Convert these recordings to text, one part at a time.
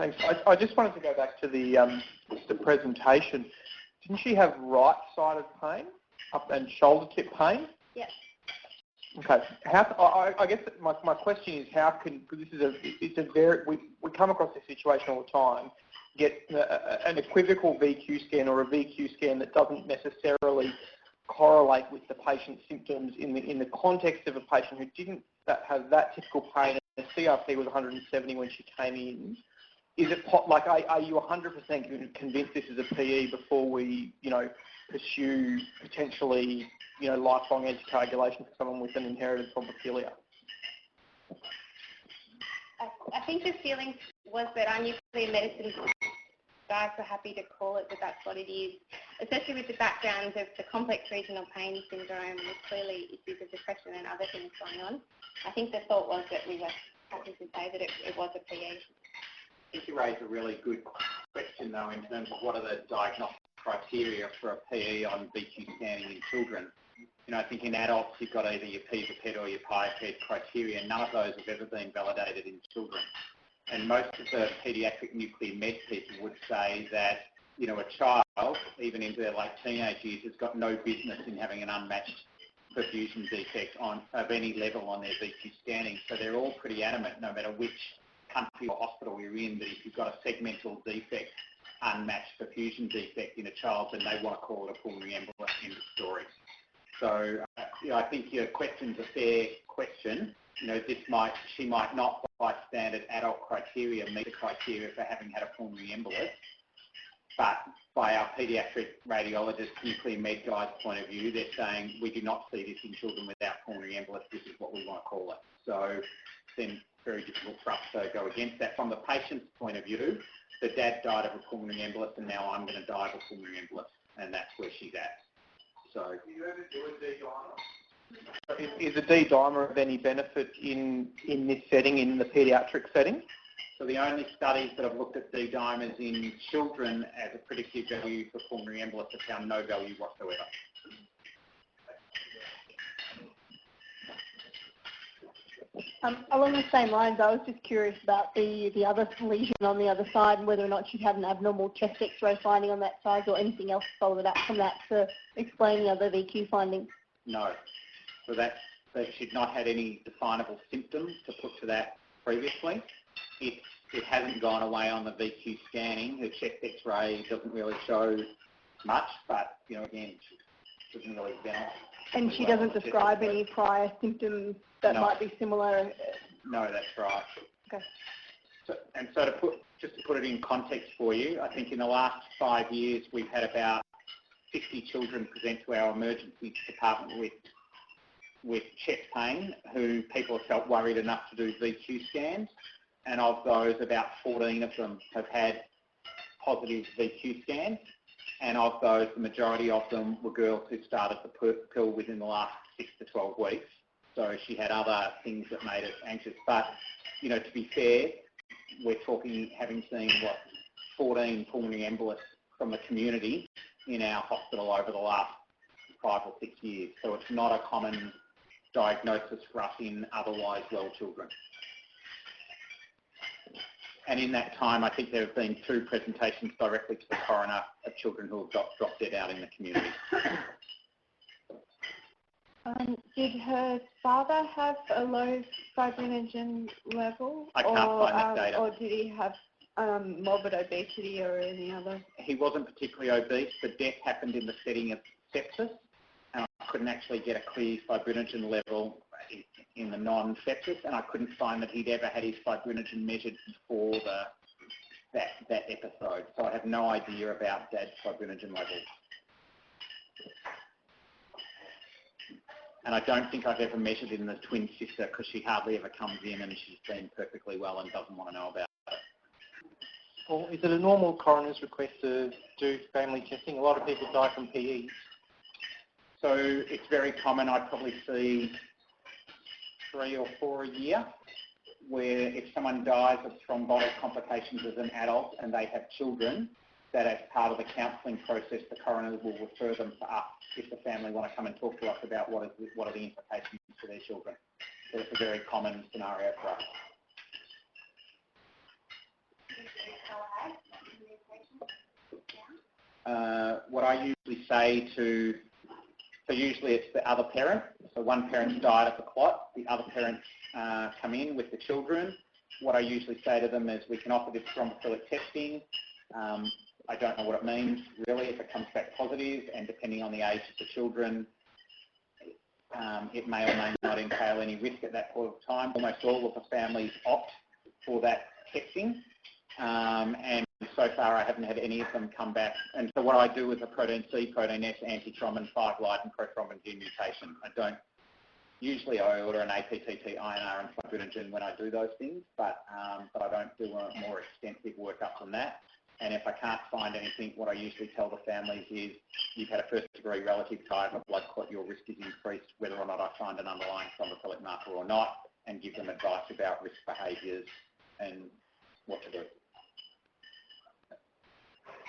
Thanks. I just wanted to go back to the presentation. Didn't she have right-sided pain and shoulder tip pain? Yes. Okay. I guess my question is how can, because we come across this situation all the time, get an equivocal VQ scan or a VQ scan that doesn't necessarily correlate with the patient's symptoms in the context of a patient who didn't have that typical pain and the CRP was 170 when she came in. Is it like, are you 100% convinced this is a PE before we, pursue potentially, lifelong anticoagulation for someone with an inherited thrombophilia? I think the feeling was that our nuclear medicine guys were happy to call it that that's what it is, especially with the background of the complex regional pain syndrome with clearly issues of depression and other things going on. I think the thought was that we were happy to say that it was a PE. I think you raised a really good question, though, in terms of what are the diagnostic criteria for a PE on VQ scanning in children. I think in adults you've got either your PED or your PIPED criteria. None of those have ever been validated in children. And most of the paediatric nuclear med people would say that, a child, even into their late teenage years, has got no business in having an unmatched perfusion defect of any level on their VQ scanning. So they're all pretty adamant, no matter which country or hospital you're in, that if you've got a segmental defect, unmatched perfusion defect in a child, then they want to call it a pulmonary embolus, end of story. So, I think your question's a fair question. She might not, by standard adult criteria, meet the criteria for having had a pulmonary embolus, but by our paediatric radiologist, nuclear med guys' point of view, they're saying we do not see this in children without pulmonary embolus. This is what we want to call it. So, then very difficult for us to go against that. From the patient's point of view, the dad died of a pulmonary embolus, and now I'm going to die of a pulmonary embolus, and that's where she's at. So, do you ever do a D-dimer? Is a D-dimer of any benefit in this setting, in the paediatric setting? So the only studies that have looked at D-dimers in children as a predictive value for pulmonary embolus have found no value whatsoever. Along the same lines, I was just curious about the other lesion on the other side and whether or not she'd had an abnormal chest X-ray finding on that side or anything else followed up from that to explain the other VQ findings. No. So that she'd not had any definable symptoms to put to that previously. It hasn't gone away on the VQ scanning. Her chest X-ray doesn't really show much, but, again, she doesn't really develop. And she doesn't describe any prior symptoms that might be similar? No, that's right. Okay. So to put it in context for you, I think in the last 5 years we've had about 50 children present to our emergency department with chest pain who people have felt worried enough to do VQ scans, and of those about 14 of them have had positive VQ scans, and of those the majority of them were girls who started the pill within the last 6 to 12 weeks. So she had other things that made us anxious. But, to be fair, we're talking having seen, 14 pulmonary embolists from the community in our hospital over the last 5 or 6 years. So it's not a common diagnosis for us in otherwise well children. And in that time, I think there have been 2 presentations directly to the coroner of children who have dropped dead out in the community. Did her father have a low fibrinogen level? I can't find that data. Or did he have morbid obesity or any other? He wasn't particularly obese. The death happened in the setting of sepsis, and I couldn't actually get a clear fibrinogen level in the non-sepsis, and I couldn't find that he'd ever had his fibrinogen measured before that episode. So I have no idea about Dad's fibrinogen levels. And I don't think I've ever measured in the twin sister because she hardly ever comes in and she's been perfectly well and doesn't want to know about it. Well, is it a normal coroner's request to do family testing? A lot of people die from PEs. So it's very common. I probably see 3 or 4 a year where if someone dies of thrombotic complications as an adult and they have children, that as part of the counselling process, the coroner will refer them to us if the family want to come and talk to us about what are the implications for their children. So it's a very common scenario for us. say to, so usually it's the other parent. So one parent's died of the clot, the other parents come in with the children. What I usually say to them is we can offer this thrombophilic testing. I don't know what it means really if it comes back positive, and depending on the age of the children, it may or may not entail any risk at that point of time. Almost all of the families opt for that testing, and so far I haven't had any of them come back. And so what I do is a protein C, protein S, antithrombin, 5-light and prothrombin gene mutation. Usually I order an APTT, INR and fibrinogen when I do those things, but I don't do a more extensive workup than that. And if I can't find anything, what I usually tell the families is you've had a first-degree relative type of blood clot, your risk is increased, whether or not I find an underlying thrombophilic marker or not, and give them advice about risk behaviours and what to do.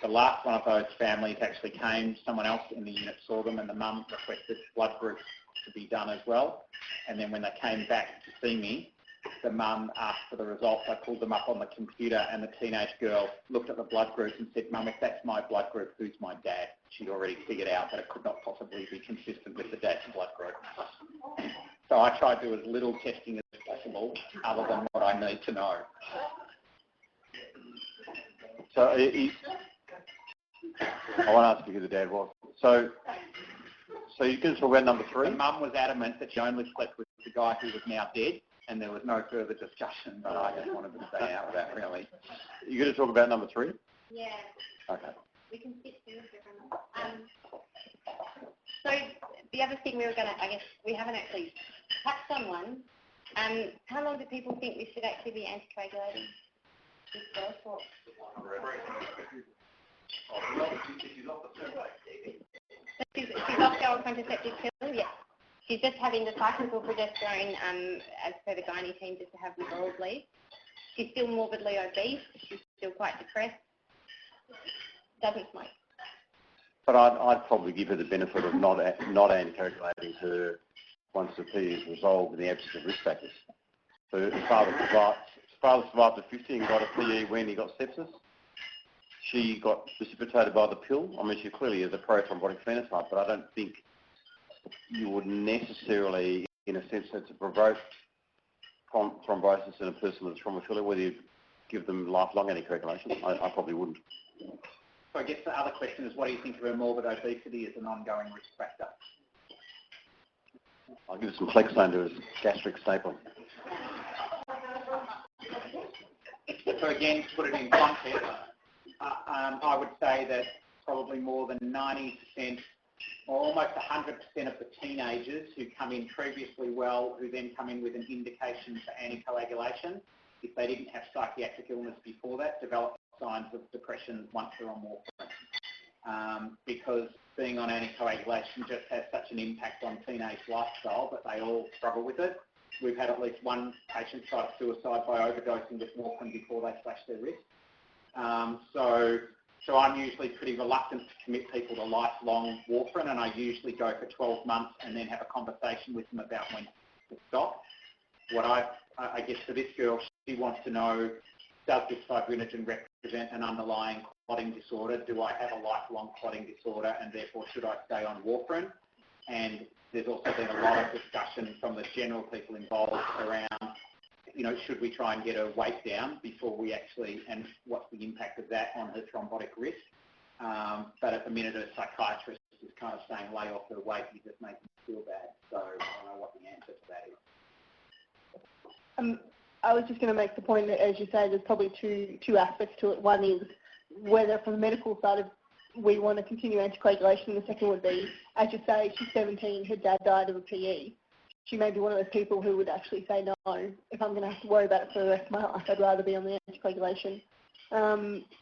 The last one of those families actually came, someone else in the unit saw them, and the mum requested blood groups to be done as well. And then when they came back to see me, the mum asked for the results. I pulled them up on the computer, and the teenage girl looked at the blood groups and said, "Mum, if that's my blood group, who's my dad?" She'd already figured out that it could not possibly be consistent with the dad's blood group. So I try to do as little testing as possible other than what I need to know. So I want to ask you who the dad was. So you can talk about number 3? The mum was adamant that she only slept with the guy who was now dead, and there was no further discussion, but I just wanted to stay out of that, really. You're going to talk about number 3? Yeah. Okay. We can sit through different. So the other thing we were going to, I guess we haven't actually touched on one. How long do people think we should actually be anticoagulating this girl for? She's off the oral contraceptive pill, yeah. She's just having the cyclical progesterone as per the gynae team just to have withdrawal bleed. She's still morbidly obese. She's still quite depressed. Doesn't smoke. But I'd probably give her the benefit of not anticoagulating her once the PE is resolved in the absence of risk factors. So his father survived at 50 and got a PE when he got sepsis. She got precipitated by the pill. I mean, she clearly is a prothrombotic phenotype, but I don't think you would necessarily, in a sense, to provoke thrombosis in a person with thrombophilia, whether you give them lifelong anticoagulation. I probably wouldn't. So I guess the other question is, what do you think of her morbid obesity as an ongoing risk factor? I'll give some Plexone to his gastric stapling. So again, to put it in context, I would say that probably more than 90% or almost 100% of the teenagers who come in previously well, who then come in with an indication for anticoagulation, if they didn't have psychiatric illness before that, develop signs of depression once they're on warfarin. Because being on anticoagulation just has such an impact on teenage lifestyle that they all struggle with it. We've had at least one patient try suicide by overdosing with warfarin before they slashed their wrist. So I'm usually pretty reluctant to commit people to lifelong warfarin, and I usually go for 12 months and then have a conversation with them about when to stop. What I guess for this girl, she wants to know, does this fibrinogen represent an underlying clotting disorder? Do I have a lifelong clotting disorder, and therefore should I stay on warfarin? And there's also been a lot of discussion from the general people involved around, should we try and get her weight down before we actually, and what's the impact of that on her thrombotic risk? But at the minute, a psychiatrist is kind of saying, lay off her weight, you just make me feel bad. So I don't know what the answer to that is. I was just going to make the point that, as you say, there's probably two aspects to it. One is whether from the medical side of we want to continue anticoagulation, and the second would be, as you say, she's 17, her dad died of a PE. She may be one of those people who would actually say, no, if I'm going to have to worry about it for the rest of my life, I'd rather be on the anticoagulation.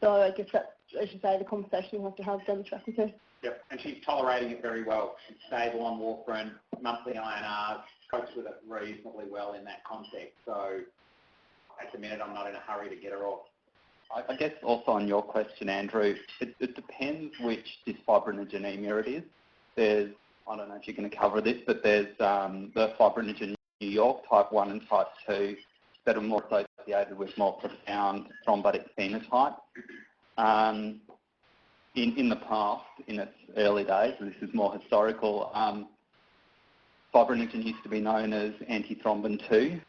So I guess that's, as you say, the conversation you have to have down the track with her. Yep, and she's tolerating it very well. She's stable on warfarin, monthly INRs, copes with it reasonably well in that context. So at the minute, I'm not in a hurry to get her off. I guess also on your question, Andrew, it depends which dysfibrinogenemia it is. There's, I don't know if you're going to cover this, but there's the fibrinogen New York, type 1 and type 2, that are more associated with more profound thrombotic phenotype. in the past, in its early days, and this is more historical, fibrinogen used to be known as antithrombin 2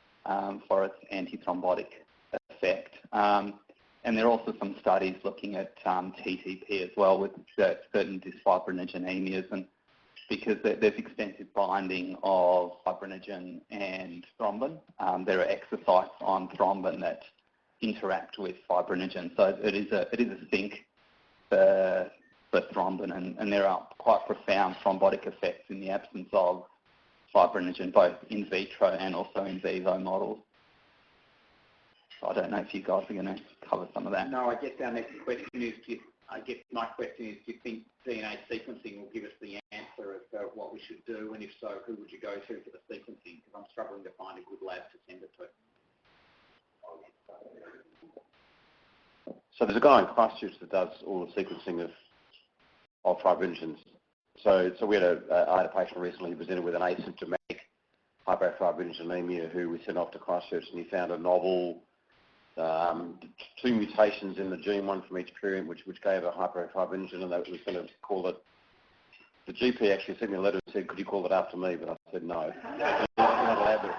for its antithrombotic effect. And there are also some studies looking at TTP as well with certain dysfibrinogenemias, and because there's extensive binding of fibrinogen and thrombin. There are exocytes on thrombin that interact with fibrinogen, so it is a sink for thrombin, and there are quite profound thrombotic effects in the absence of fibrinogen, both in vitro and also in vivo models. So I don't know if you guys are going to cover some of that. No, I guess our next question is, my question is, do you think DNA sequencing will give us the answer as to what we should do, and if so, who would you go to for the sequencing? Because I'm struggling to find a good lab to send it to. So there's a guy in Christchurch that does all the sequencing of fibrinogens. So we had I had a patient recently who presented with an asymptomatic hyperfibrinogenemia who we sent off to Christchurch, and he found a novel 2 mutations in the gene, one from each parent, which gave a hyperfibrinogen, and they was going to call it. The GP actually sent me a letter and said, "Could you call it after me?" But I said no. Not allowed to.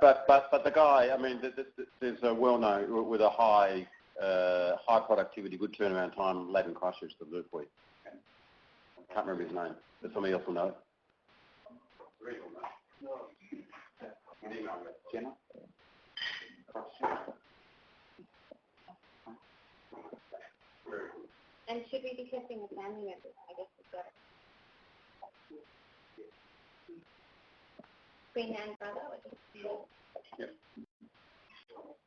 But the guy, I mean, there's a well-known with a high productivity, good turnaround time lab in Christchurch to do it for you. Can't remember his name, but somebody else will know. Jenna? And should we be testing the family members? I guess we've got Queen and brother or just Yep.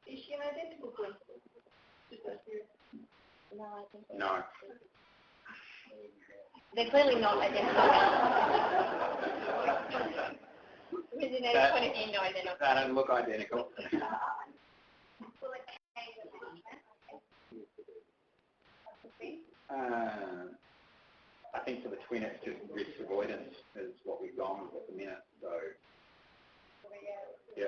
Is she an identical twin? no, I think No. they're clearly not identical. From a genetic point of view, no, they're not. They don't look identical. I think for the twin, it's just risk avoidance is what we've gone with at the minute. So, yeah.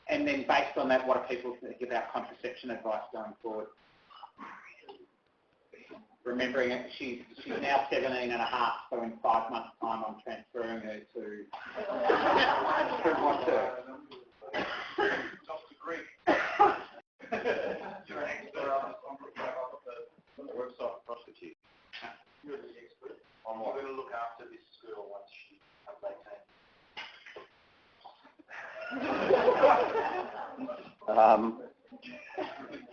And then based on that, what do people think about contraception advice going forward? Remembering it, she's now 17 and a half, so in 5 months' time I'm transferring her to what You're an expert on the website for prostitute. You're the expert. I'm going to look after this girl once she becomes 18.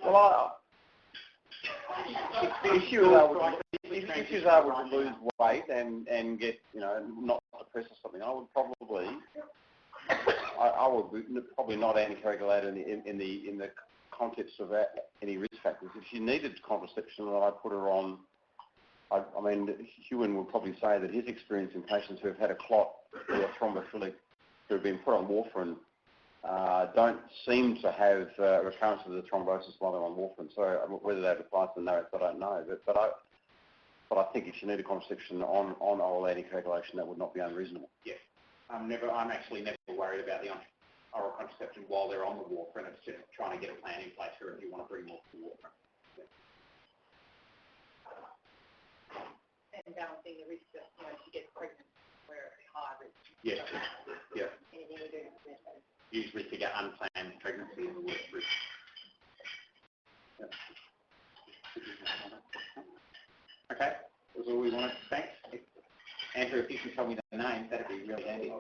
Well, if she was able to lose weight and get, not depressed or something, I would probably not anticoagulate in the context of any risk factors. If she needed contraception, then I'd put her on. I mean, Hewan would probably say that his experience in patients who have had a clot or a thrombophilic who have been put on warfarin don't seem to have recurrence of the thrombosis while they're on warfarin. So whether that applies to the merits, I don't know. But I think if you need a contraception on oral anticoagulation, that would not be unreasonable. Yeah. I'm actually never worried about the oral contraception while they're on the warfarin. It's just trying to get a plan in place for if you want to bring more to the warfarin. And balancing the risk that, she gets pregnant where it's high risk. Yeah. Yeah. Anything we do to prevent that. Usually to get unplanned pregnancy is the worst risk. Yep. Okay, that was all we wanted. Thanks. Andrew, if you can tell me the name, that'd be really handy.